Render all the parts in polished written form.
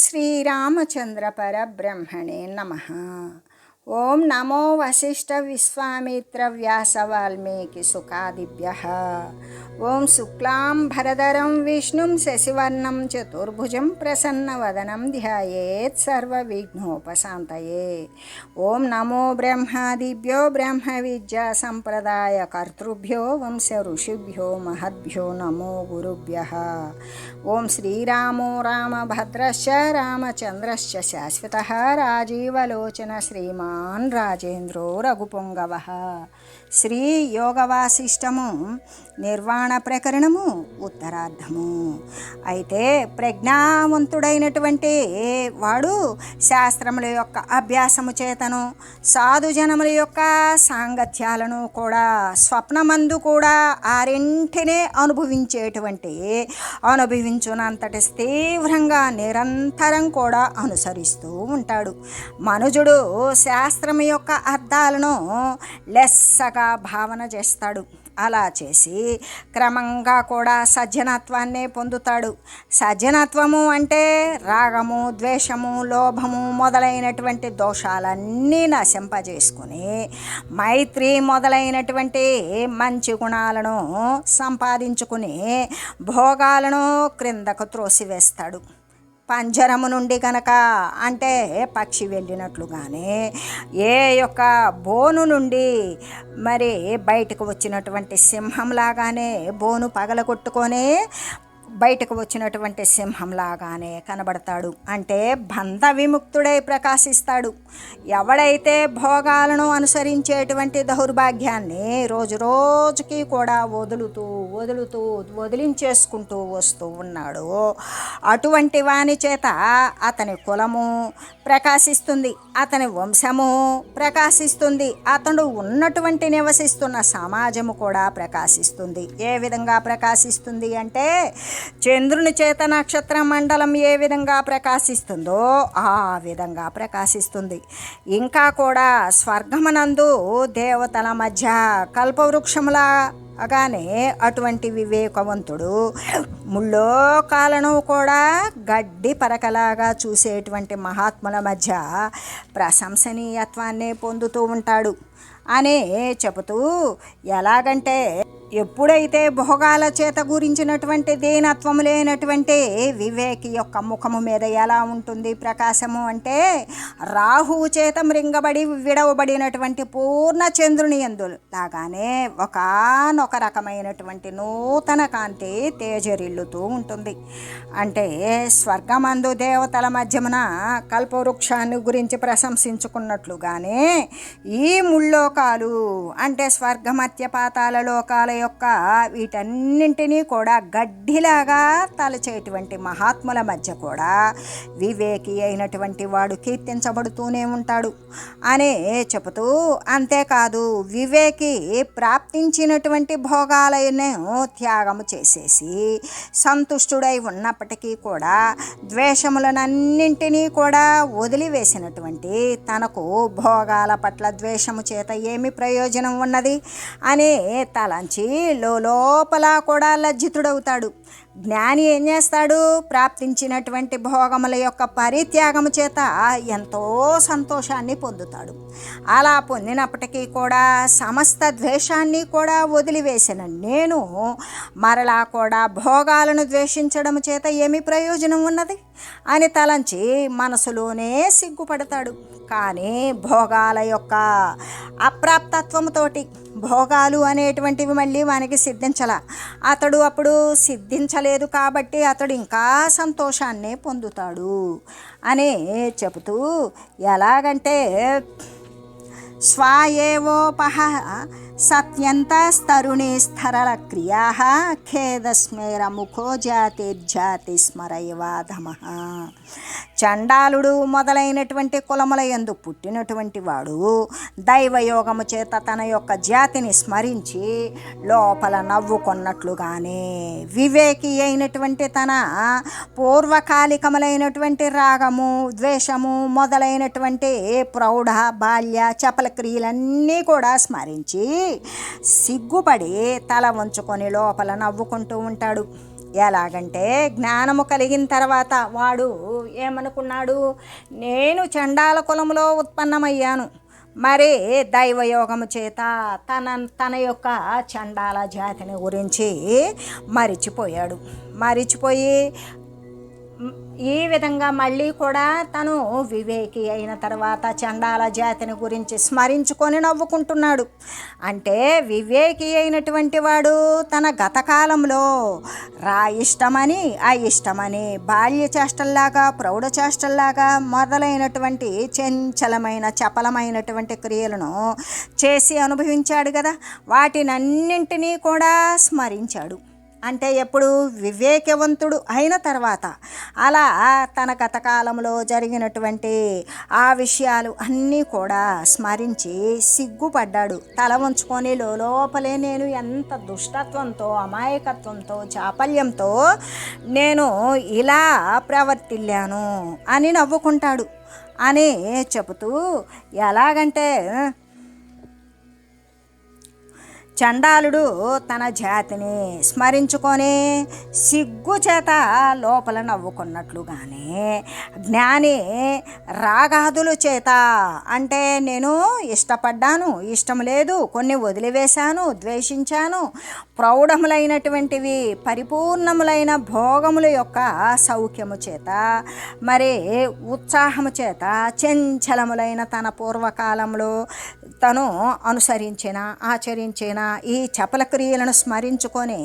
श्रीरामचंद्र परब्रह्मणे नमः। ओम नमो वसिष्ठ विश्वामित्र व्यास वाल्मीकि सुकादिभ्यः। ओम शुक्लां भरधरं विष्णुं शशिवर्णं चतुर्भुजं प्रसन्नवदनं ध्यायेत् सर्वविघ्नोपशान्तये। ओम नमो ब्रह्मादिभ्यो ब्रह्मविद्या संप्रदाय कर्तृभ्यो वंश ऋषिभ्यो महद्भ्यो नमो गुरुभ्यः। ओम श्रीरामो रामभद्रश्च रामचंद्रश्च शाश्वतः राजीवलोचन श्रीमान् राजेन्द्रो रघुपुंगवः। శ్రీ యోగవాసిష్టము నిర్వాణ ప్రకరణము ఉత్తరార్ధము. అయితే ప్రజ్ఞావంతుడైనటువంటి వాడు శాస్త్రముల యొక్క అభ్యాసము చేతను సాధుజనముల యొక్క సాంగత్యాలను కూడా స్వప్నమందు కూడా ఆ రెంటినే అనుభవించునంతటి తీవ్రంగా నిరంతరం కూడా అనుసరిస్తూ ఉంటాడు. మనుజుడు శాస్త్రం యొక్క అర్థాలను లెస్సగా భావన చేస్తాడు. అలా చేసి క్రమంగా కూడా సజ్జనత్వాన్నే పొందుతాడు. సజ్జనత్వము అంటే రాగము, ద్వేషము, లోభము మొదలైనటువంటి దోషాలన్నీ నశింపజేసుకుని మైత్రి మొదలైనటువంటి మంచి గుణాలను సంపాదించుకుని భోగాలను క్రిందకు త్రోసివేస్తాడు. పంజరము నుండి గనక అంటే పక్షి వెళ్ళినట్లుగానే ఏ యొక్క బోను నుండి మరి బయటకు వచ్చినటువంటి సింహంలాగానే బోను పగలగొట్టుకొని బయటకు వచ్చినటువంటి సింహంలాగానే కనబడతాడు. అంటే బంధ విముక్తుడై ప్రకాశిస్తాడు. ఎవడైతే భోగాలను అనుసరించేటువంటి దౌర్భాగ్యాన్ని రోజు రోజుకి కూడా వదిలించేసుకుంటూ వస్తూ ఉన్నాడో అటువంటి వాని చేత అతని కులము ప్రకాశిస్తుంది, అతని వంశము ప్రకాశిస్తుంది, అతడు ఉన్నటువంటి నివసిస్తున్న సమాజము కూడా ప్రకాశిస్తుంది. ఏ విధంగా ప్రకాశిస్తుంది అంటే చంద్రుని చేత నక్షత్ర మండలం ఏ విధంగా ప్రకాశిస్తుందో ఆ విధంగా ప్రకాశిస్తుంది. ఇంకా కూడా స్వర్గమునందు దేవతల మధ్య కల్పవృక్షములాగానే అటువంటి వివేకవంతుడు ముల్లోకాలను కూడా గడ్డి పరకలాగా చూసేటువంటి మహాత్ముల మధ్య ప్రశంసనీయత్వాన్ని పొందుతూ ఉంటాడు అనే చెబుతూ, ఎలాగంటే ఎప్పుడైతే భోగాల చేత గురించినటువంటి దీనత్వము లేనటువంటి వివేకి యొక్క ముఖము మీద ఎలా ఉంటుంది ప్రకాశము అంటే రాహువు చేత మృంగబడి విడవబడినటువంటి పూర్ణ చంద్రుని యందు లాగానే ఒకానొక రకమైనటువంటి నూతన కాంతి తేజరిల్లుతూ ఉంటుంది. అంటే స్వర్గమందు దేవతల మధ్యమున కల్పవృక్షాన్ని గురించి ప్రశంసించుకున్నట్లుగానే ఈ ముల్లోకాలు అంటే స్వర్గమత్య పాతాల లోకాల యొక్క వీటన్నింటినీ కూడా గడ్డిలాగా తలచేటువంటి మహాత్ముల మధ్య కూడా వివేకి అయినటువంటి వాడు కీర్తించబడుతూనే ఉంటాడు అనే చెబుతూ, అంతేకాదు వివేకి ప్రాప్తించినటువంటి భోగాలను త్యాగము చేసేసి సంతుష్టుడై ఉన్నప్పటికీ కూడా ద్వేషములనన్నింటినీ కూడా వదిలివేసినటువంటి తనకు భోగాల పట్ల ద్వేషము చేత ఏమి ప్రయోజనం ఉన్నది అని తలంచి లోపల కూడా లజ్జితుడవుతాడు. జ్ఞాని ఏం చేస్తాడు? ప్రాప్తించినటువంటి భోగముల యొక్క పరిత్యాగము చేత ఎంతో సంతోషాన్ని పొందుతాడు. అలా పొందినప్పటికీ కూడా సమస్త ద్వేషాన్ని కూడా వదిలివేసిన నేను మరలా కూడా భోగాలను ద్వేషించడం చేత ఏమి ప్రయోజనం ఉన్నది అని తలంచి మనసులోనే సిగ్గుపడతాడు. కానీ భోగాల యొక్క అప్రాప్తత్వముతోటి భోగాలు అనేటువంటివి మళ్ళీ వానికి సిద్ధించాల. అతడు అప్పుడు సిద్ధించలేదు కాబట్టి అతడు ఇంకా సంతోషాన్ని పొందుతాడు అని చెబుతూ, ఎలాగంటే స్వాయేవోపహ సత్యంతస్తరుణి స్థరల క్రియా ఖేదస్మేర ముఖో జాతి స్మరయవాధమః. చండాలుడు మొదలైనటువంటి కులముల యందు పుట్టినటువంటి వాడు దైవయోగము చేత తన యొక్క జాతిని స్మరించి లోపల నవ్వుకున్నట్లుగానే వివేకి అయినటువంటి తన పూర్వకాలికములైనటువంటి రాగము, ద్వేషము మొదలైనటువంటి ప్రౌఢ, బాల్య, చపల క్రియలన్నీ కూడా స్మరించి సిగ్గుపడి తల వంచుకొని లోపల నవ్వుకుంటూ ఉంటాడు. ఎలాగంటే జ్ఞానము కలిగిన తర్వాత వాడు ఏమనుకున్నాడు, నేను చండాల కులములో ఉత్పన్నమయ్యాను, మరి దైవయోగము చేత తన యొక్క చండాల జాతిని గురించి మరిచిపోయి ఈ విధంగా మళ్ళీ కూడా తను వివేకి అయిన తర్వాత చండాల జాతిని గురించి స్మరించుకొని నవ్వుకుంటున్నాడు. అంటే వివేకి అయినటువంటి వాడు తన గతకాలంలో ఇష్టమని అయిష్టమని బాల్య చేష్టల్లాగా ప్రౌఢ చేష్టల్లాగా మొదలైనటువంటి చంచలమైన చపలమైనటువంటి క్రియలను చేసి అనుభవించాడు కదా, వాటినన్నింటినీ కూడా స్మరించాడు. అంటే ఎప్పుడు వివేకవంతుడు అయిన తర్వాత అలా తన గతకాలంలో జరిగినటువంటి ఆ విషయాలు అన్నీ కూడా స్మరించి సిగ్గుపడ్డాడు. తల వంచుకొని లోపలే నేను ఎంత దుష్టత్వంతో అమాయకత్వంతో చాపల్యంతో నేను ఇలా ప్రవర్తిల్లాను అని నవ్వుకుంటాడు అని చెబుతూ, ఎలాగంటే చండాలుడు తన జాతిని స్మరించుకొని సిగ్గు చేత లోపల నవ్వుకున్నట్లుగానే జ్ఞాని రాగాదుల చేత, అంటే నేను ఇష్టపడ్డాను, ఇష్టం లేదు, కొన్ని వదిలివేశాను, ద్వేషించాను, ప్రౌఢములైనటువంటివి పరిపూర్ణములైన భోగముల యొక్క సౌఖ్యము చేత మరి ఉత్సాహము చేత చంచలములైన తన పూర్వకాలంలో తను ఆచరించిన ఈ చపల క్రియలను స్మరించుకొని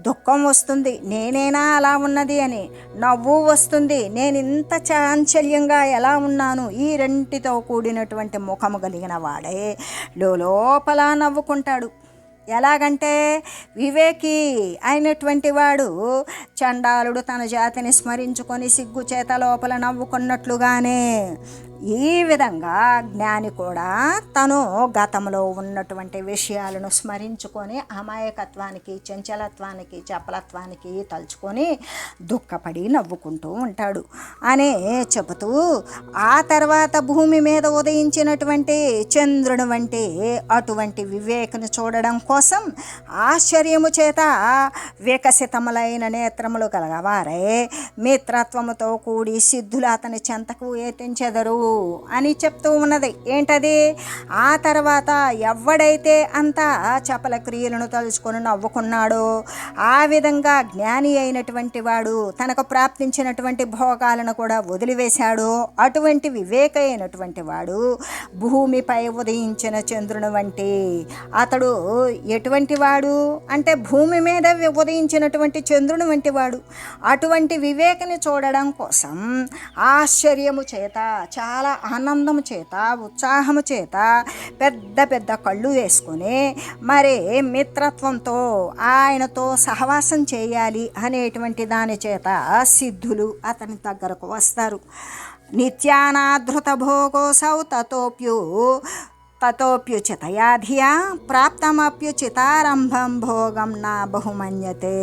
దుఃఖం వస్తుంది, నేనేనా అలా ఉన్నది అని, నవ్వు వస్తుంది, నేను ఇంత చాంచల్యంగా ఎలా ఉన్నాను, ఈ రెంటితో కూడినటువంటి ముఖము కలిగిన వాడే లోపల నవ్వుకుంటాడు. ఎలాగంటే వివేకి అయినటువంటి వాడు చండాలుడు తన జాతిని స్మరించుకొని సిగ్గు చేత లోపల నవ్వుకున్నట్లుగానే ఈ విధంగా జ్ఞాని కూడా తను గతంలో ఉన్నటువంటి విషయాలను స్మరించుకొని అమాయకత్వానికి చంచలత్వానికి చపలత్వానికి తలుచుకొని దుఃఖపడి నవ్వుకుంటూ ఉంటాడు అని చెబుతూ, ఆ తర్వాత భూమి మీద ఉదయించినటువంటి చంద్రుని వంటి అటువంటి వివేకను చూడడం కోసం ఆశ్చర్యము చేత వికసితములైన నేత్రములు కలగవారే మిత్రత్వముతో కూడి సిద్ధులు అతని చెంతకు ఏతించెదరు అని చెప్తూ ఉన్నది. ఏంటది? ఆ తర్వాత ఎవడైతే అంతా చపల క్రియలను తలుచుకొని నవ్వుకున్నాడో, ఆ విధంగా జ్ఞాని అయినటువంటి వాడు తనకు ప్రాప్తించినటువంటి భోగాలను కూడా వదిలివేశాడో, అటువంటి వివేక అయినటువంటి వాడు భూమిపై ఉదయించిన చంద్రుని వంటి అతడు ఎటువంటి వాడు అంటే భూమి మీద ఉదయించినటువంటి చంద్రుని వంటి వాడు. అటువంటి వివేకని చూడడం కోసం ఆశ్చర్యము చేత, చాలా ఆనందము చేత, ఉత్సాహము చేత పెద్ద పెద్ద కళ్ళు వేసుకొని మరి మిత్రత్వంతో ఆయనతో సహవాసం చేయాలి అనేటువంటి దాని చేత సిద్ధులు అతని దగ్గరకు వస్తారు. నిత్యానాధృత భోగోసౌ తతోప్యుచితయా ధియా ప్రాప్తమప్యుచితారంభం భోగం నా బహుమన్యతే.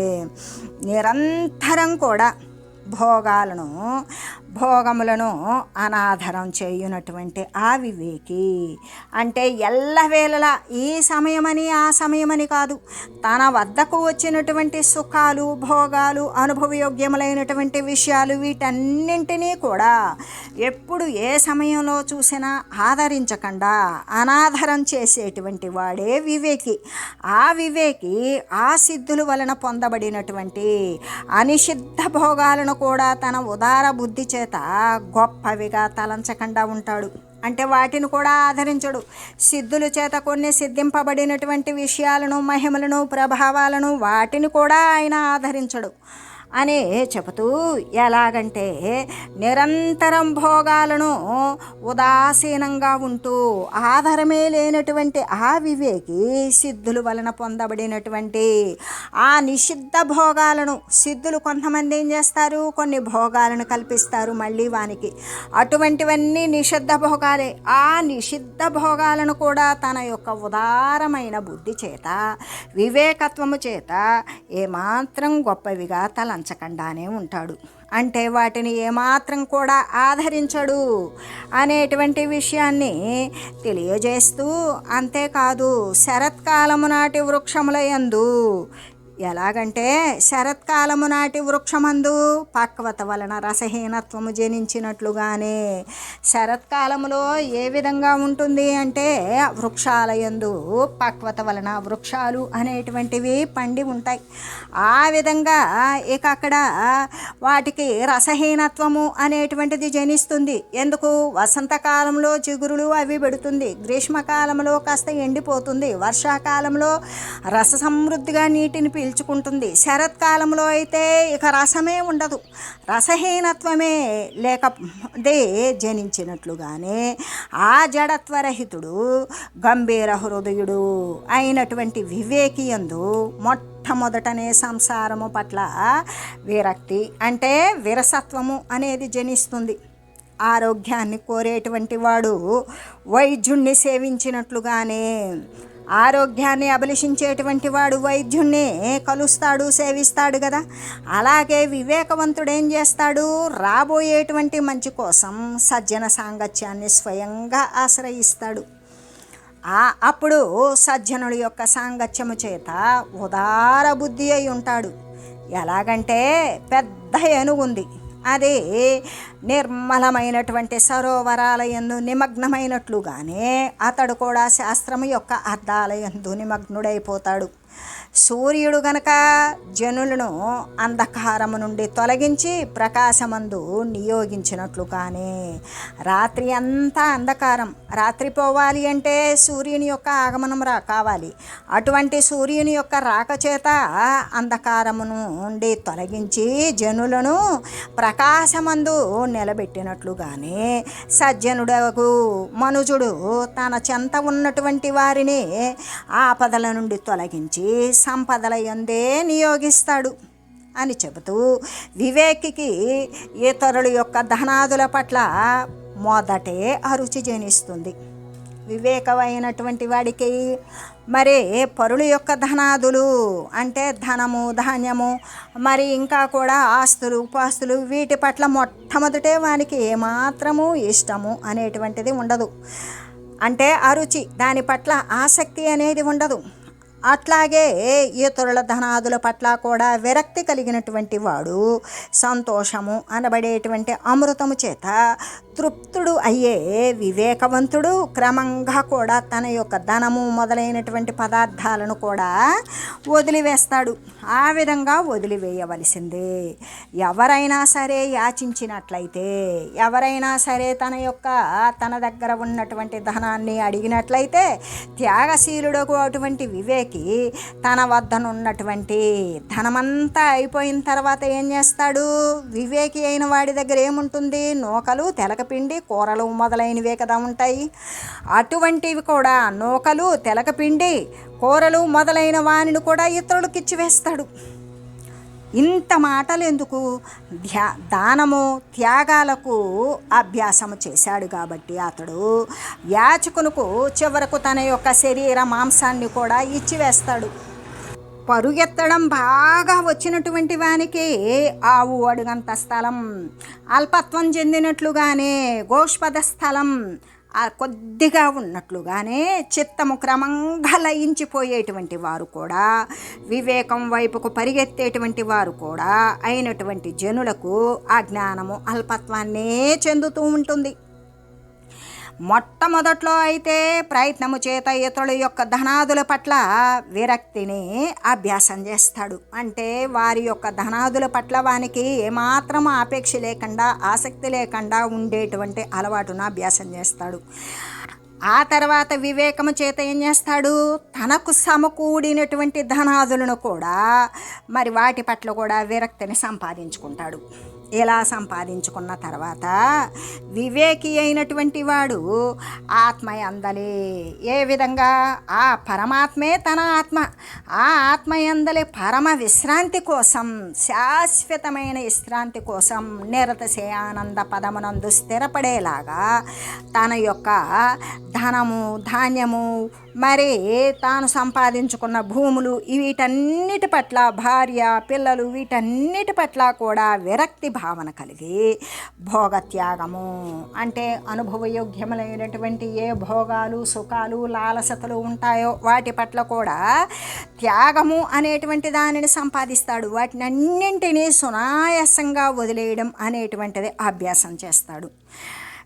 నిరంతరం కూడా భోగములను అనాదరం చేయునటువంటి ఆ వివేకి అంటే ఎల్లవేళలా ఈ సమయమని ఆ సమయమని కాదు, తన వద్దకు వచ్చినటువంటి సుఖాలు భోగాలు అనుభవయోగ్యములైనటువంటి విషయాలు వీటన్నింటినీ కూడా ఎప్పుడు ఏ సమయంలో చూసినా ఆదరించకుండా అనాదరం చేసేటువంటి వాడే వివేకి. ఆ వివేకి ఆ సిద్ధుల వలన పొందబడినటువంటి అనిషిద్ధ భోగాలను కూడా తన ఉదార బుద్ధి చేత గొప్పవిగా తలంచకుండా ఉంటాడు. అంటే వాటిని కూడా ఆదరించడు. సిద్ధుల చేత కొన్ని సిద్ధింపబడినటువంటి విషయాలను మహిమలను ప్రభావాలను వాటిని కూడా ఆయన ఆదరించడు అని చెబుతూ, ఎలాగంటే నిరంతరం భోగాలను ఉదాసీనంగా ఉంటూ ఆధారమే లేనటువంటి ఆ వివేకి సిద్ధుల వలన పొందబడినటువంటి ఆ నిషిద్ధ భోగాలను, సిద్ధులు కొంతమంది ఏం చేస్తారు, కొన్ని భోగాలను కల్పిస్తారు మళ్ళీ వానికి, అటువంటివన్నీ నిషిద్ధ భోగాలే. ఆ నిషిద్ధ భోగాలను కూడా తన యొక్క ఉదారమైన బుద్ధి చేత వివేకత్వము చేత ఏమాత్రం గొప్పవిగా తలంచకుండానే ఉంటాడు. అంటే వాటిని ఏమాత్రం కూడా ఆదరించడు అనేటువంటి విషయాన్ని తెలియజేస్తూ, అంతేకాదు శరత్కాలము నాటి వృక్షముల యందు ఎలాగంటే శరత్కాలము నాటి వృక్షమందు పక్వత వలన రసహీనత్వము జనించినట్లుగానే శరత్కాలములో ఏ విధంగా ఉంటుంది అంటే వృక్షాలయందు పక్వత వలన వృక్షాలు అనేటువంటివి పండి ఉంటాయి. ఆ విధంగా ఇక అక్కడ వాటికి రసహీనత్వము అనేటువంటిది జనిస్తుంది. ఎందుకు? వసంతకాలంలో చిగురులు అవి పెడుతుంది, గ్రీష్మకాలంలో కాస్త ఎండిపోతుంది, వర్షాకాలంలో రస సమృద్ధిగా నీటిని పీల్చుకుంటుంది. శరత్కాలంలో అయితే ఇక రసమే ఉండదు, రసహీనత్వమే లేకదే జనించినట్లుగానే ఆ జడత్వరహితుడు గంభీర హృదయుడు అయినటువంటి వివేకి యందు మొట్టమొదటనే సంసారము పట్ల విరక్తి అంటే విరసత్వము అనేది జనిస్తుంది. ఆరోగ్యాన్ని కోరేటువంటి వాడు వైద్యుణ్ణి సేవించినట్లుగానే ఆరోగ్యాన్ని అభిలషించేటువంటి వాడు వైద్యుణ్ణి కలుస్తాడు, సేవిస్తాడు కదా. అలాగే వివేకవంతుడు ఏం చేస్తాడు? రాబోయేటువంటి మంచి కోసం సజ్జన సాంగత్యాన్ని స్వయంగా ఆశ్రయిస్తాడు. అప్పుడు సజ్జనుడి యొక్క సాంగత్యము చేత ఉదార బుద్ధి అయి ఉంటాడు. ఎలాగంటే పెద్ద ఏనుగుంది, అది నిర్మలమైనటువంటి సరోవరాల యందు నిమగ్నమైనట్లుగానే అతడు కూడా శాస్త్రము యొక్క అర్థాల యందు నిమగ్నుడైపోతాడు. సూర్యుడు గనక జనులను అంధకారము నుండి తొలగించి ప్రకాశమందు నియోగించినట్లుగానే రాత్రి అంతా అంధకారం, రాత్రి పోవాలి అంటే సూర్యుని యొక్క ఆగమనం కావాలి. అటువంటి సూర్యుని యొక్క రాక చేత అంధకారమును నుండి తొలగించి జనులను ప్రకాశమందు నిలబెట్టినట్లుగానే సజ్జనుడకు మనుజుడు తన చెంత ఉన్నటువంటి వారిని ఆపదల నుండి తొలగించి సంపదల యందే నియోగిస్తాడు అని చెబుతూ వివేకికి ఇతరుల యొక్క ధనాదుల పట్ల మొదటే అరుచి జనిస్తుంది. వివేకమైనటువంటి వాడికి మరి పరుల యొక్క ధనాదులు అంటే ధనము, ధాన్యము, మరి ఇంకా కూడా ఆస్తులు, ఉపాస్తులు, వీటి పట్ల మొట్టమొదటే వానికి ఏమాత్రము ఇష్టము అనేటువంటిది ఉండదు. అంటే అరుచి, దాని పట్ల ఆసక్తి అనేది ఉండదు. అట్లాగే ఇతరుల ధనాదుల పట్ల కూడా విరక్తి కలిగినటువంటి వాడు సంతోషము అనబడేటువంటి అమృతము చేత తృప్తుడు అయ్యే వివేకవంతుడు క్రమంగా కూడా తన యొక్క ధనము మొదలైనటువంటి పదార్థాలను కూడా వదిలివేస్తాడు. ఆ విధంగా వదిలివేయవలసిందే. ఎవరైనా సరే యాచించినట్లయితే, ఎవరైనా సరే తన దగ్గర ఉన్నటువంటి ధనాన్ని అడిగినట్లయితే త్యాగశీలుడకు అటువంటి వివేకి తన వద్దనున్నటువంటి ధనమంతా అయిపోయిన తర్వాత ఏం చేస్తాడు? వివేకి అయిన వాడి దగ్గర ఏముంటుంది? నూకలు, తెలకపిండి, కూరలు మొదలైనవే కదా ఉంటాయి. అటువంటివి కూడా నూకలు, తెలకపిండి, కూరలు మొదలైన వానిని కూడా ఇతరులకు ఇచ్చివేస్తాడు. ఇంత మాటలు ఎందుకు? దానము, త్యాగాలకు అభ్యాసము చేశాడు కాబట్టి అతడు యాచకునకు చివరకు తన యొక్క శరీర మాంసాన్ని కూడా ఇచ్చివేస్తాడు. పరుగెత్తడం బాగా వచ్చినటువంటి వానికి ఆవు అడుగంత స్థలం, అల్పత్వం చెందినట్లుగానే గోష్పద స్థలం కొద్దిగా ఉన్నట్లుగానే చిత్తము క్రమంగా లయించిపోయేటువంటి వారు కూడా, వివేకం వైపుకు పరిగెత్తేటువంటి వారు కూడా అయినటువంటి జనులకు ఆ జ్ఞానము అల్పత్వాన్నే చెందుతూ ఉంటుంది. మొట్టమొదట్లో అయితే ప్రయత్నము చేత ఇతరుల యొక్క ధనాదుల పట్ల విరక్తిని అభ్యాసం చేస్తాడు. అంటే వారి యొక్క ధనాదుల పట్ల వానికి ఏమాత్రం ఆపేక్ష లేకుండా, ఆసక్తి లేకుండా ఉండేటువంటి అలవాటును అభ్యాసం చేస్తాడు. ఆ తర్వాత వివేకము చేత ఏం చేస్తాడు? తనకు సమకూడినటువంటి ధనాదులను కూడా మరి వాటి పట్ల కూడా విరక్తిని సంపాదించుకుంటాడు. ఇలా సంపాదించుకున్న తర్వాత వివేకి అయినటువంటి వాడు ఆత్మయందలి ఏ విధంగా ఆ పరమాత్మే తన ఆత్మ, ఆ ఆత్మయందలి పరమ విశ్రాంతి కోసం, శాశ్వతమైన విశ్రాంతి కోసం నిరతశయానంద పదమునందు స్థిరపడేలాగా తన యొక్క ధనము, ధాన్యము, మరి తాను సంపాదించుకున్న భూములు వీటన్నిటి పట్ల భార్య పిల్లలు వీటన్నిటి పట్ల కూడా విరక్తి భావన కలిగి భోగత్యాగము అంటే అనుభవయోగ్యములైనటువంటి ఏ భోగాలు సుఖాలు లాలసతలు ఉంటాయో వాటి పట్ల కూడా త్యాగము అనేటువంటి దానిని సంపాదిస్తాడు. వాటిని అన్నింటినీ సునాయాసంగా వదిలేయడం అనేటువంటిది అభ్యాసం చేస్తాడు.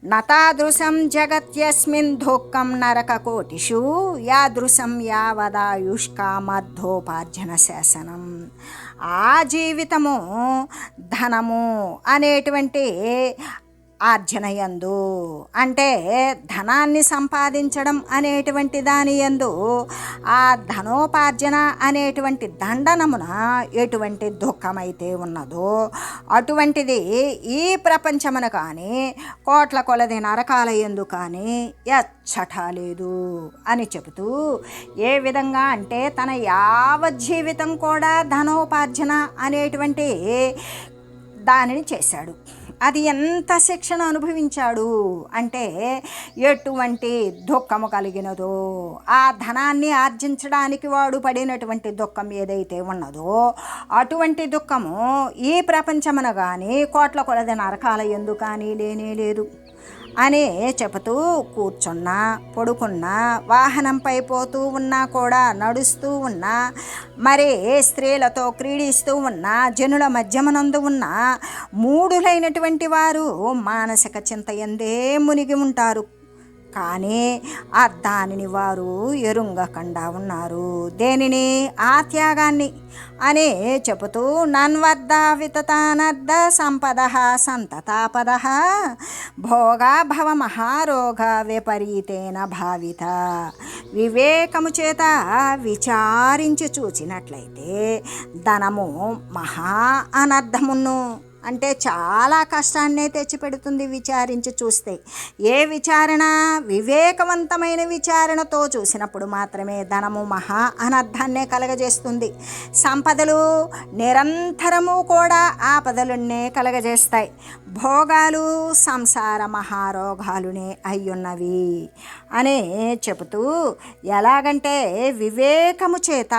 నతాదృశం జగత్యస్మిన్ దుఃఖం నరకకోటిషు యాదృశం యావదాయుష్కామద్ధోపార్జన శాసనం. ఆ జీవితము ధనము అనేటువంటి ఆర్జన యందు అంటే ధనాన్ని సంపాదించడం అనేటువంటి దాని యందు ఆ ధనోపార్జన అనేటువంటి దండనమున ఎటువంటి దుఃఖమైతే ఉన్నదో అటువంటిది ఈ ప్రపంచమున కానీ కోట్ల కొలది నరకాల యందు కానీ ఎచ్చటా లేదు అని చెబుతూ ఏ విధంగా అంటే తన యావజ్జీవితం కూడా ధనోపార్జన అనేటువంటి దానిని చేశాడు. అది ఎంత శిక్షణ అనుభవించాడు అంటే ఎటువంటి దుఃఖము కలిగినదో ఆ ధనాన్ని ఆర్జించడానికి వాడు పడినటువంటి దుఃఖం ఏదైతే ఉన్నదో అటువంటి దుఃఖము ఈ ప్రపంచమున కానీ కోట్ల కొలది నరకాల యందు కానీ లేనే లేదు అని చెబుతూ కూర్చున్నా పడుకున్నా వాహనంపై పోతూ ఉన్నా కూడా నడుస్తూ ఉన్నా మరి స్త్రీలతో క్రీడిస్తూ ఉన్నా జనుల మధ్యమనందు ఉన్న మూఢులైనటువంటి వారు మానసిక చింత ఎందే మునిగి ఉంటారు. కానీ ఆ దానిని వారు ఎరుంగకుండా ఉన్నారు. దేనిని? ఆ త్యాగాన్ని అని చెబుతూ నన్వద్ద వితతానర్ద సంపద సంతతాపద భోగా భవ మహారోగ విపరీతేన భావిత. వివేకము చేత విచారించి చూచినట్లయితే ధనము మహా అనర్థమును అంటే చాలా కష్టాన్నే తెచ్చిపెడుతుంది. విచారించి చూస్తే ఏ విచారణ? వివేకవంతమైన విచారణతో చూసినప్పుడు మాత్రమే ధనము మహా అనర్థాన్నే కలగజేస్తుంది. సంపదలు నిరంతరము కూడా ఆపదలున్నే కలగజేస్తాయి. భోగాలు సంసార మహారోగాలునే అయ్యున్నవి అని చెబుతూ ఎలాగంటే వివేకము చేత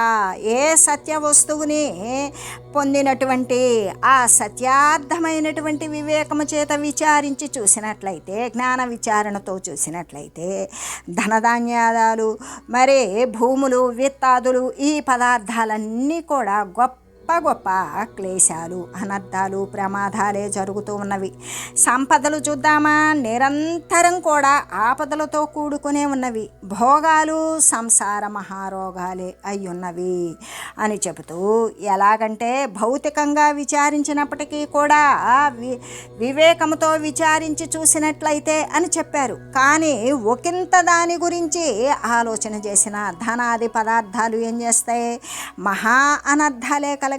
ఏ సత్య వస్తువుని పొందినటువంటి ఆ సత్యార్థమైనటువంటి వివేకము చేత విచారించి చూసినట్లయితే జ్ఞాన విచారణతో చూసినట్లయితే ధనధాన్యాలు మరి భూములు విత్తాదులు ఈ పదార్థాలన్నీ కూడా గొప్ప గొప్ప క్లేశాలు అనర్థాలు ప్రమాదాలే జరుగుతూ ఉన్నవి. సంపదలు చూద్దామా నిరంతరం కూడా ఆపదలతో కూడుకునే ఉన్నవి. భోగాలు సంసార మహారోగాలే అయ్యున్నవి అని చెబుతూ ఎలాగంటే భౌతికంగా విచారించినప్పటికీ కూడా వివేకముతో విచారించి చూసినట్లయితే అని చెప్పారు. కానీ ఒకంత దాని గురించి ఆలోచన చేసిన ధనాది పదార్థాలు ఏం చేస్తాయి? మహా అనర్థాలే కలగజేస్తాయి.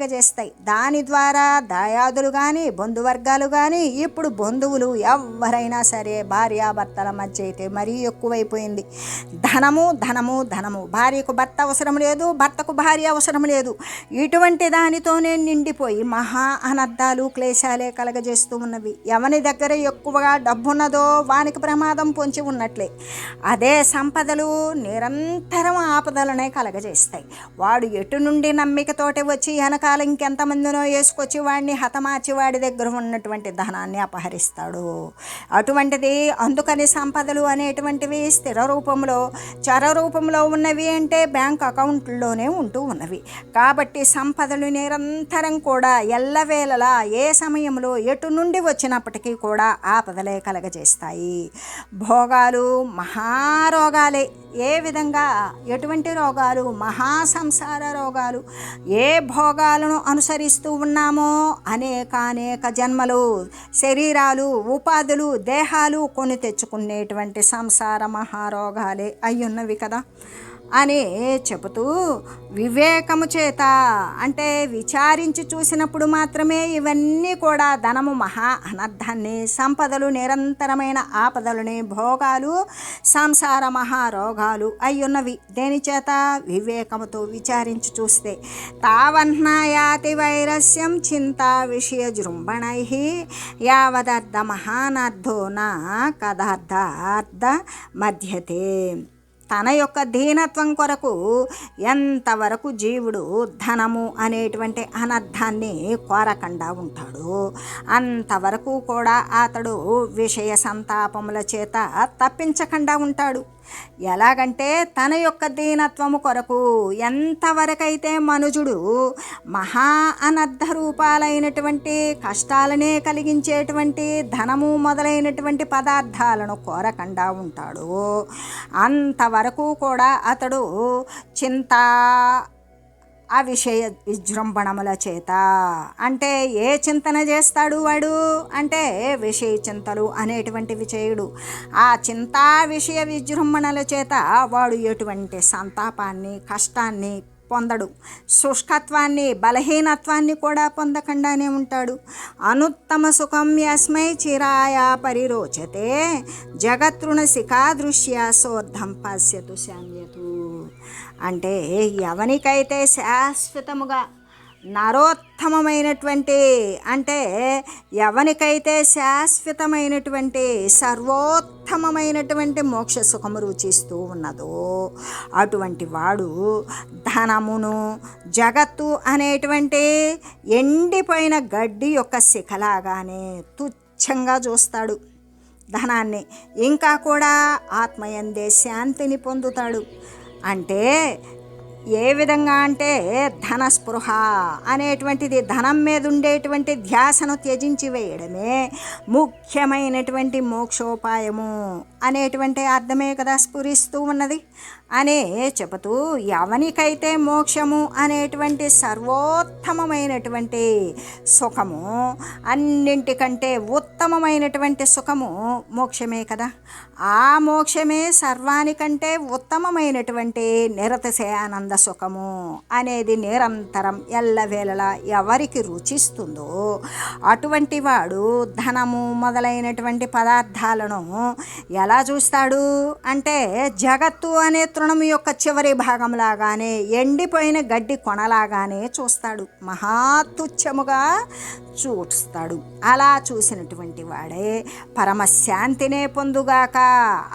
దాని ద్వారా దాయాదులు కానీ బంధువర్గాలు కానీ ఇప్పుడు బంధువులు ఎవరైనా సరే భార్యాభర్తల మధ్య అయితే మరీ ఎక్కువైపోయింది. ధనము ధనము ధనము. భార్యకు భర్త అవసరం లేదు, భర్తకు భార్య అవసరం లేదు. ఇటువంటి దానితోనే నిండిపోయి మహా అనర్థాలు క్లేశాలే కలగజేస్తూ ఉన్నవి. ఎవని దగ్గర ఎక్కువగా డబ్బున్నదో వానికి ప్రమాదం పొంచి ఉన్నట్లే. అదే సంపదలు నిరంతరం ఆపదలనే కలగజేస్తాయి. వాడు ఎటు నుండి నమ్మికతోటి వచ్చి వెనకాల ఇంకెంతమందినో వేసుకొచ్చి వాడిని హతమార్చి వాడి దగ్గర ఉన్నటువంటి ధనాన్ని అపహరిస్తాడు. అటువంటిది అందుకని సంపదలు అనేటువంటివి స్థిర రూపంలో చర రూపంలో ఉన్నవి అంటే బ్యాంక్ అకౌంట్లోనే ఉంటూ ఉన్నవి. కాబట్టి సంపదలు నిరంతరం కూడా ఎల్లవేళలా ఏ సమయంలో ఎటు నుండి వచ్చినప్పటికీ కూడా ఆపదలే కలగజేస్తాయి. భోగాలు మహారోగాలే. ఏ విధంగా? ఎటువంటి రోగాలు? మహాసంసార రోగాలు. ఏ భోగాలను అనుసరిస్తూ ఉన్నామో అనేక జన్మలు శరీరాలు ఉపాధులు దేహాలు కొని తెచ్చుకునేటువంటి సంసార మహారోగాలే అయ్యున్నవి కదా అని చెబుతూ వివేకము చేత అంటే విచారించి చూసినప్పుడు మాత్రమే ఇవన్నీ కూడా ధనము మహా అనర్థాన్ని, సంపదలు నిరంతరమైన ఆపదలని, భోగాలు సంసార మహారోగాలు అయ్యున్నవి. దేని చేత? వివేకముతో విచారించి చూస్తే. తావహ్నాయాతి వైరస్యం చింతా విషయ జృంభణై యావదర్థ మహానర్థో నా కదార్థ మధ్యతే. తన యొక్క దీనత్వం కొరకు ఎంతవరకు జీవుడు ధనము అనేటువంటి అనర్థాన్ని కోరకుండా ఉంటాడు, అంతవరకు కూడా అతడు విషయ సంతాపముల చేత తప్పించకుండా ఉంటాడు. ఎలాగంటే తన యొక్క దీనత్వము కొరకు ఎంతవరకైతే మనుజుడు మహా అనర్థ రూపాలైనటువంటి కష్టాలనే కలిగించేటువంటి ధనము మొదలైనటువంటి పదార్థాలను కోరకుండా ఉంటాడు, అంతవరకు కూడా అతడు చింత ఆ విషయ విజృంభణముల చేత, అంటే ఏ చింతన చేస్తాడు వాడు అంటే విషయ చింతలు అనేటువంటివి చేయుడు. ఆ చింతా విషయ విజృంభణల చేత వాడు ఎటువంటి సంతాపాన్ని కష్టాన్ని పొందడు, శుష్కత్వాన్ని బలహీనత్వాన్ని కూడా పొందకుండానే ఉంటాడు. అనుత్తమ సుఖం యస్మై చిరాయ పరిరోచతే జగతృణ శిఖాదృశ్య సోర్ధం పశ్యతు శామ్యతు. అంటే ఎవనికైతే శాశ్వతముగా నరోత్తమమైనటువంటి, అంటే ఎవనికైతే శాశ్వతమైనటువంటి సర్వోత్తమమైనటువంటి మోక్ష సుఖము రుచిస్తూ ఉన్నదో అటువంటి వాడు ధనమును జగత్తు అనేటువంటి ఎండిపోయిన గడ్డి యొక్క శిఖలాగానే తుచ్చంగా చూస్తాడు ధనాన్ని. ఇంకా కూడా ఆత్మయందే శాంతిని పొందుతాడు. అంటే ఏ విధంగా అంటే ధనస్పృహ అనేటువంటిది, ధనం మీద ఉండేటువంటి ధ్యాసను త్యజించి వేయడమే ముఖ్యమైనటువంటి మోక్షోపాయము అనేటువంటి అర్థమే కదా స్ఫురిస్తూ ఉన్నది అనే చెబుతూ, ఎవనికైతే మోక్షము అనేటువంటి సర్వోత్తమమైనటువంటి సుఖము, అన్నింటికంటే ఉత్తమమైనటువంటి సుఖము మోక్షమే కదా, ఆ మోక్షమే సర్వానికంటే ఉత్తమమైనటువంటి నిరతిశయానంద సుఖము అనేది నిరంతరం ఎల్లవేళలా ఎవరికి రుచిస్తుందో అటువంటి వాడు ధనము మొదలైనటువంటి పదార్థాలను ఎలా చూస్తాడు అంటే జగత్తు అనే తృణము యొక్క చివరి భాగంలాగానే, ఎండిపోయిన గడ్డి కొనలాగానే చూస్తాడు, మహాతుచ్చముగా చూస్తాడు. అలా చూసినటువంటి వాడే పరమశాంతినే పొందుగాక.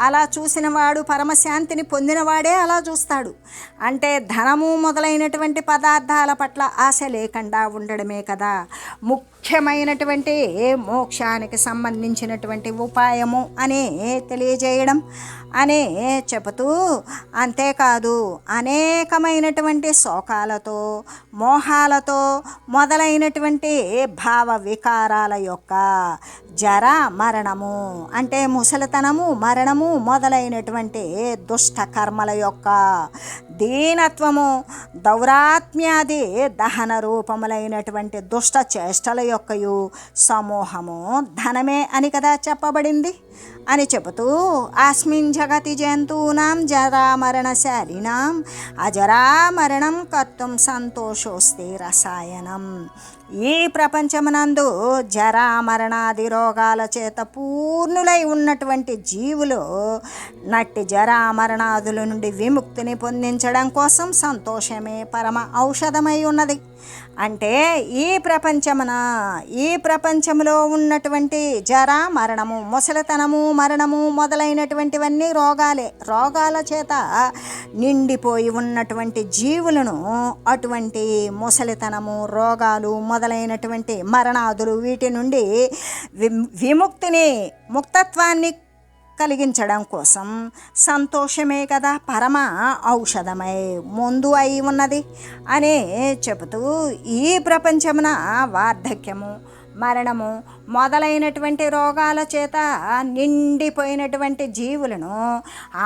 అలా చూసిన వాడు పరమశాంతిని పొందినవాడే అలా చూస్తాడు. అంటే ధనము మొదలైనటువంటి పదార్థాల పట్ల ఆశ లేకుండా ఉండడమే కదా ముఖ్యమైనటువంటి మోక్షానికి సంబంధించినటువంటి ఉపాయము అనే తెలియజేయడం అనే చెబుతూ, అంతేకాదు అనేకమైనటువంటి శోకాలతో మోహాలతో మొదలైనటువంటి భావ వికారాల యొక్క జర మరణము, అంటే ముసలితనము మరణము మొదలైనటువంటి దుష్ట కర్మల యొక్క దీనత్వము, దౌరాత్మ్యాది దహన రూపములైనటువంటి దుష్ట చేష్టల యొక్కయు సమూహము ధనమే అని కదా చెప్పబడింది అని చెబుతూ, అస్మిన్ జగతి జంతూనాం జరామరణశాలినాం అజరామరణం కర్తుం సంతోషోస్తి రసాయనం. ఈ ప్రపంచమునందు జరామరణాది రోగాల చేత పూర్ణులై ఉన్నటువంటి జీవులు నట్టి జరామరణాదుల నుండి విముక్తిని పొందించడం కోసం సంతోషమే పరమ ఔషధమై ఉన్నది. అంటే ఈ ప్రపంచంలో ఉన్నటువంటి జరా మరణము, ముసలితనము మరణము మొదలైనటువంటివన్నీ రోగాల చేత నిండిపోయి ఉన్నటువంటి జీవులను అటువంటి ముసలితనము రోగాలు మొదలైనటువంటి మరణాదులు వీటి నుండి ముక్తత్వాన్ని కలిగించడం కోసం సంతోషమే కదా పరమ ఔషధమై ముందు అయి ఉన్నది అనే చెబుతూ, ఈ ప్రపంచమున వార్ధక్యము మరణము మొదలైనటువంటి రోగాల చేత నిండిపోయినటువంటి జీవులను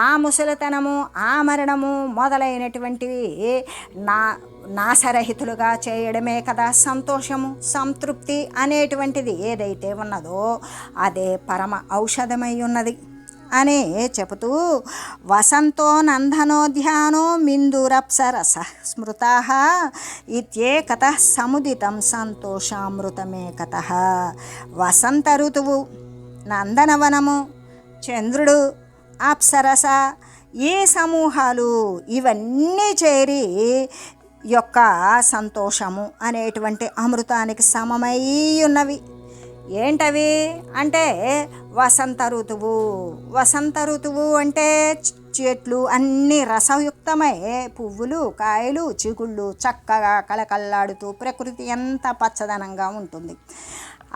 ఆ ముసలితనము ఆ మరణము మొదలైనటువంటివి నాశరహితులుగా చేయడమే కదా సంతోషము సంతృప్తి అనేటువంటిది ఏదైతే ఉన్నదో అదే పరమ ఔషధమై ఉన్నది అని చెబుతూ, వసంతో నందనోధ్యానో మిందురప్సరస స్మృతాః ఇత్యేకతః సముదితం సంతోషామృతమేకతః. వసంత ఋతువు, నందనవనము, చంద్రుడు, అప్సరస ఈ సమూహాలు ఇవన్నీ చేరి యొక్క సంతోషము అనేటువంటి అమృతానికి సమమై ఉన్నవి. ఏంటవి అంటే వసంత ఋతువు. వసంత ఋతువు అంటే చెట్లు అన్నీ రసయుక్తమై పువ్వులు, కాయలు, చిగుళ్ళు చక్కగా కళకళలాడుతూ ప్రకృతి ఎంత పచ్చదనంగా ఉంటుంది.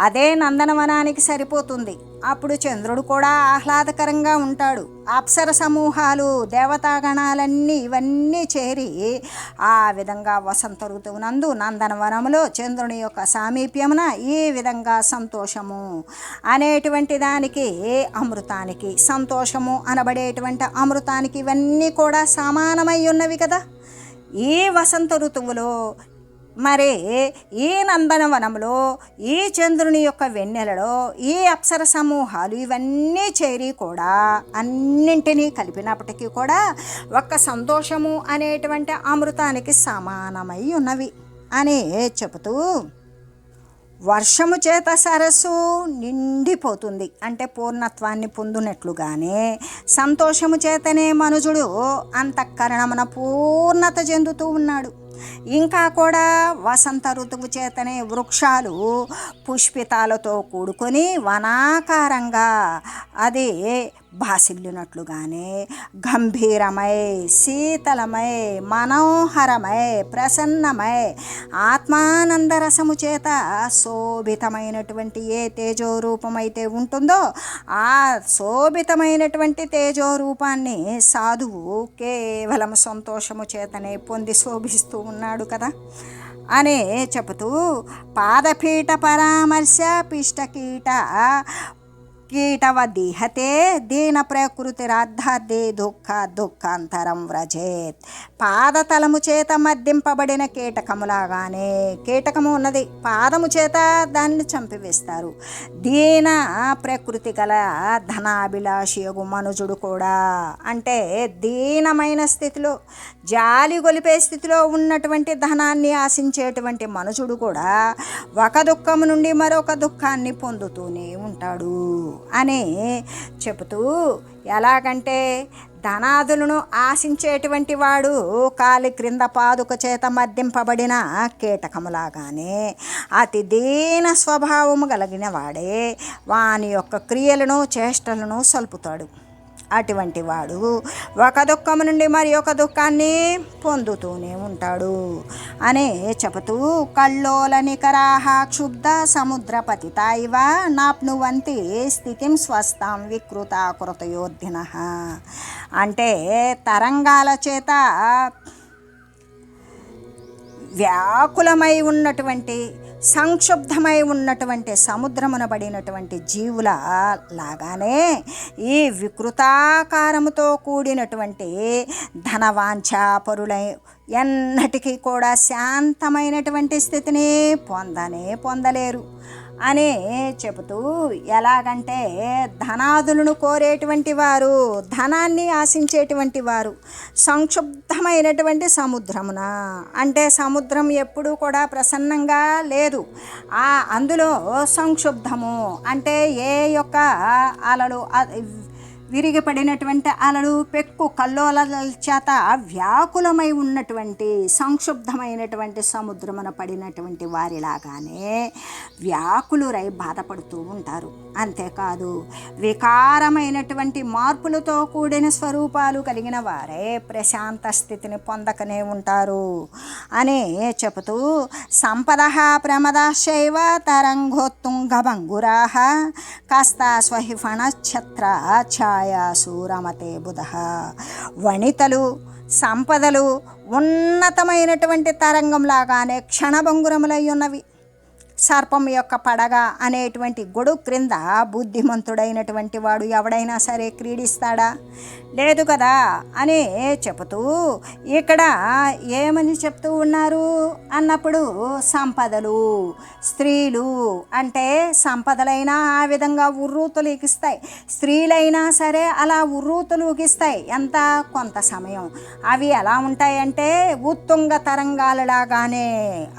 అదే నందనవనానికి సరిపోతుంది. అప్పుడు చంద్రుడు కూడా ఆహ్లాదకరంగా ఉంటాడు. అప్సర సమూహాలు, దేవతాగణాలన్నీ ఇవన్నీ చేరి ఆ విధంగా వసంత ఋతువునందు నందనవనంలో చంద్రుని యొక్క సామీప్యమున ఈ విధంగా సంతోషము అనేటువంటి దానికి, అమృతానికి, సంతోషము అనబడేటువంటి అమృతానికి ఇవన్నీ కూడా సమానమై ఉన్నవి కదా. ఈ వసంత ఋతువులో మరి ఈ నందనవనంలో ఈ చంద్రుని యొక్క వెన్నెలలో ఈ అప్సర సమూహాలు ఇవన్నీ చేరి కూడా అన్నింటినీ కలిపినప్పటికీ కూడా ఒక్క సంతోషము అనేటువంటి అమృతానికి సమానమై ఉన్నవి అని చెబుతూ, వర్షము చేత సరస్సు నిండిపోతుంది అంటే పూర్ణత్వాన్ని పొందినట్లుగానే సంతోషము చేతనే మనుజుడు అంతఃకరణమున పూర్ణత చెందుతూ ఉన్నాడు. ఇంకా కూడా వసంత ఋతువు చేతనే వృక్షాలు పుష్పితాలతో కూడుకొని వనాకారంగా అది భాసిల్లినట్లుగానే గంభీరమై, శీతలమై, మనోహరమై, ప్రసన్నమై, ఆత్మానందరసము చేత శోభితమైనటువంటి ఏ తేజోరూపమైతే ఉంటుందో ఆ శోభితమైనటువంటి తేజోరూపాన్ని సాధువు కేవలం సంతోషము చేతనే పొంది శోభిస్తూ ఉన్నాడు కదా అని చెబుతూ, పాదపీఠ పరామర్శ పిష్టకీట కీటవదిహతే దీన ప్రకృతిరాద్ధాదే దుఃఖాంతరం వ్రజేత్. పాదతలము చేత మద్దింపబడిన కీటకములాగానే, కీటకము ఉన్నది పాదము చేత దాన్ని చంపివేస్తారు. దీన ప్రకృతి గల ధనాభిలాషియగు మనుజుడు కూడా అంటే దీనమైన స్థితిలో, జాలి గొలిపే స్థితిలో ఉన్నటువంటి ధనాన్ని ఆశించేటువంటి మనుషుడు కూడా ఒక దుఃఖము నుండి మరొక దుఃఖాన్ని పొందుతూనే ఉంటాడు అని చెబుతూ, ఎలాగంటే ధనాదులను ఆశించేటువంటి వాడు కాలి క్రింద పాదుక చేత మద్దింపబడిన కీటకములాగానే అతి దీన స్వభావము కలిగిన వాడే వాని యొక్క క్రియలను చేష్టలను సల్పుతాడు. అటువంటి వాడు ఒక దుఃఖము నుండి మరి ఒక దుఃఖాన్ని పొందుతూనే ఉంటాడు అని చెబుతూ, కల్లోల నికరాహ క్షుబ్ధ సముద్రపతితా ఇవ నాప్నువంతి స్థితిం స్వస్థాం వికృతాకృతయోధిన. అంటే తరంగాల చేత వ్యాకులమై ఉన్నటువంటి, సంక్షుబ్ధమై ఉన్నటువంటి సముద్రమున పడినటువంటి జీవుల లాగానే ఈ వికృతాకారముతో కూడినటువంటి ధనవాంఛాపరులై ఎన్నటికీ కూడా శాంతమైనటువంటి స్థితిని పొందలేరు అని చెబుతూ, ఎలాగంటే ధనాదులను కోరేటువంటి వారు, ధనాన్ని ఆశించేటువంటి వారు సంక్షుబ్ధమైనటువంటి సముద్రమున, అంటే సముద్రం ఎప్పుడూ కూడా ప్రసన్నంగా లేదు, అందులో సంక్షుబ్ధము అంటే ఏ యొక్క అలలు విరిగిపడినటువంటి అలలు పెక్కు కల్లోల చేత వ్యాకులమై ఉన్నటువంటి సంక్షుబ్ధమైనటువంటి సముద్రమున పడినటువంటి వారిలాగానే వ్యాకులురై బాధపడుతూ ఉంటారు. అంతేకాదు వికారమైనటువంటి మార్పులతో కూడిన స్వరూపాలు కలిగిన వారే ప్రశాంత స్థితిని పొందకనే ఉంటారు అని చెబుతూ, సంపద ప్రమదాశైవ తరంగోత్తుంగభంగురా కాస్త స్వహిఫణ ఛత్ర ఛాయాసూరమతే బుధ. వనితలు, సంపదలు ఉన్నతమైనటువంటి తరంగంలాగానే క్షణభంగురములై ఉన్నవి. సర్పం యొక్క పడగ అనేటువంటి గొడుగు క్రింద బుద్ధిమంతుడైనటువంటి వాడు ఎవడైనా సరే క్రీడిస్తాడా? లేదు కదా అని చెబుతూ, ఇక్కడ ఏమని చెప్తూ ఉన్నారు అన్నప్పుడు, సంపదలు, స్త్రీలు అంటే సంపదలైనా ఆ విధంగా ఉర్రూతలూగిస్తాయి, స్త్రీలైనా సరే అలా ఉర్రూతలూగిస్తాయి. ఎంత కొంత సమయం. అవి ఎలా ఉంటాయంటే ఉత్తుంగ తరంగాలలాగానే,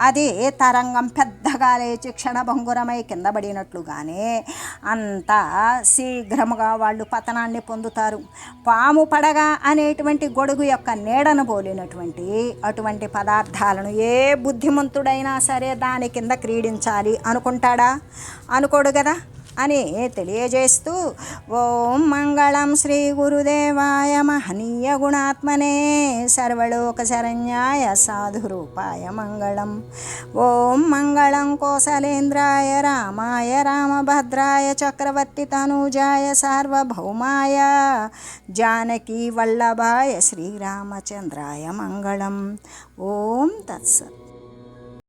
అది తరంగం పెద్దగా లేచి క్షణభంగురమై కింద పడినట్లుగానే అంత శీఘ్రముగా వాళ్ళు పతనాన్ని పొందుతారు. పాము పడగ అనేటువంటి గొడుగు యొక్క నీడను పోలినటువంటి అటువంటి పదార్థాలను ఏ బుద్ధిమంతుడైనా సరే దాని కింద క్రీడించాలి అనుకుంటాడా? అనుకోడు కదా అని తెలియజేస్తూ ఓం మంగళం శ్రీ గురుదేవాయ మహనీయ గుణాత్మనే సర్వలోక శరణ్యాయ సాధురూపాయ మంగళం. ఓం మంగళం కోసలేంద్రాయ రామాయ రామభద్రాయ చక్రవర్తి తనూజాయ సార్వభౌమాయ జానకీ వల్లభాయ శ్రీరామచంద్రాయ మంగళం. ఓం తత్సత్.